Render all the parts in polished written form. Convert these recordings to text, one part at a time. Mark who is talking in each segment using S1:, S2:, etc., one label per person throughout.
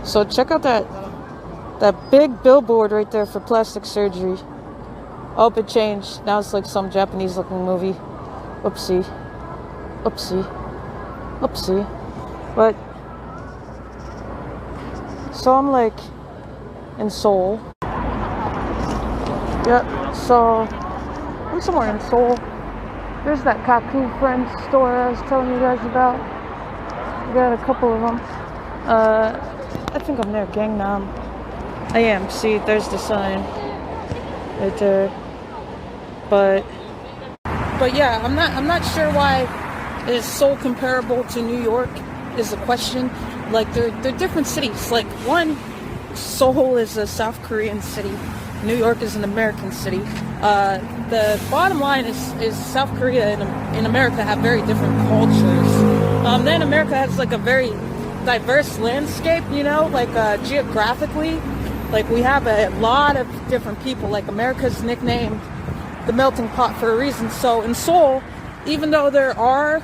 S1: So check out that big billboard right there for plastic surgery. Oh, it changed. Now it's like some Japanese looking movie. Oopsie. Oopsie. Oopsie. But so I'm like in Seoul. Yep, so I'm somewhere in Seoul. There's that Kaku Friends store I was telling you guys about. We got a couple of them. I think I'm near Gangnam. I am. See, there's the sign right there. But yeah, I'm not sure why is Seoul comparable to New York is the question. Like they're different cities. Like one, Seoul is a South Korean city. New York is an American city. The bottom line is South Korea and America have very different cultures. Then America has like a very diverse landscape, you know, like geographically. Like we have a lot of different people. Like America's nicknamed the melting pot for a reason. So in Seoul, even though there are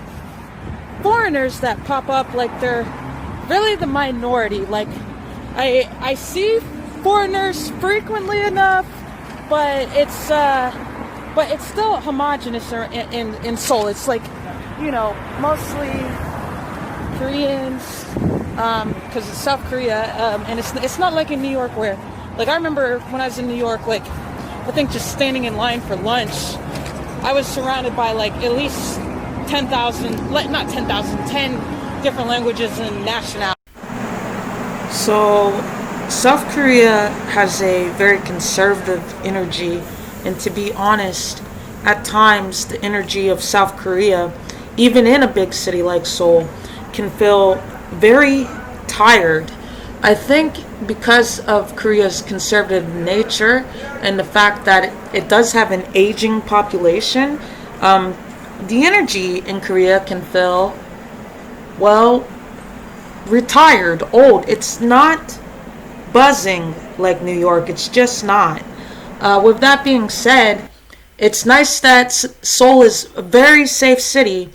S1: foreigners that pop up, like they're really the minority. Like I see foreigners frequently enough, but it's still homogenous in Seoul. It's like, you know, mostly Koreans, because it's South Korea, and it's not like in New York where, like, I remember when I was in New York, like, I think just standing in line for lunch, I was surrounded by like at least 10,000, not 10,000, 10 different languages and nationalities. So South Korea has a very conservative energy, and to be honest, at times the energy of South Korea, even in a big city like Seoul, can feel very tired. I think because of Korea's conservative nature and the fact that it does have an aging population, the energy in Korea can feel, well, retired, old. It's not buzzing like New York. It's just not. With that being said, it's nice that Seoul is a very safe city.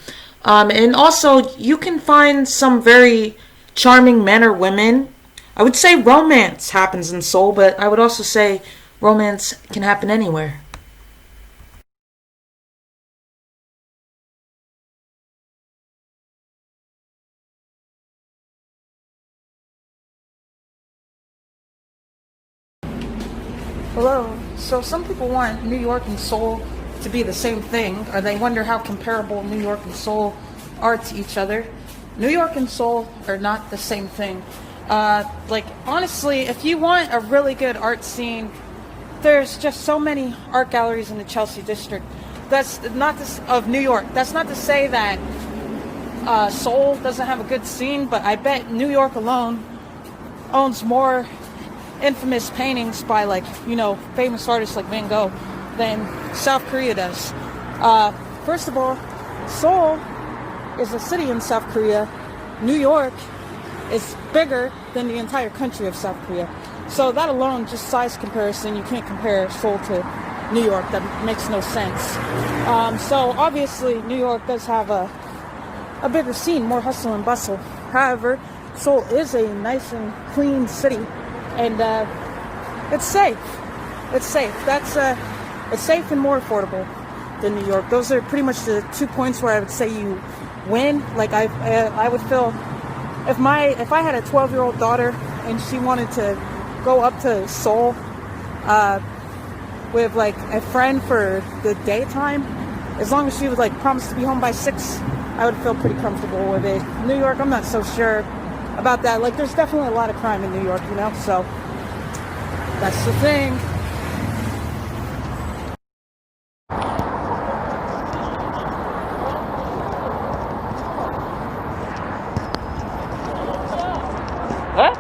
S1: And also, you can find some very charming men or women. I would say romance happens in Seoul, but I would also say romance can happen anywhere. Hello. So some people want New York and Seoul to be the same thing, or they wonder how comparable New York and Seoul are to each other. New York and Seoul are not the same thing. Like, honestly, if you want a really good art scene, there's just so many art galleries in the Chelsea district. That's not this of New York. That's not to say that Seoul doesn't have a good scene, but I bet New York alone owns more infamous paintings by, like, you know, famous artists like Van Gogh than South Korea does. First of all, Seoul is a city in South Korea. New York is bigger than the entire country of South Korea. So that alone, just size comparison, you can't compare Seoul to New York. That makes no sense. So obviously New York does have a bigger scene, more hustle and bustle. However, Seoul is a nice and clean city, and it's safe. It's safe. It's safe and more affordable than New York. Those are pretty much the 2 points where I would say you win. Like I would feel if I had a 12-year-old daughter and she wanted to go up to Seoul with like a friend for the daytime, as long as she would like promise to be home by 6, I would feel pretty comfortable with it. New York, I'm not so sure about that. Like, there's definitely a lot of crime in New York, you know, so that's the thing. Huh?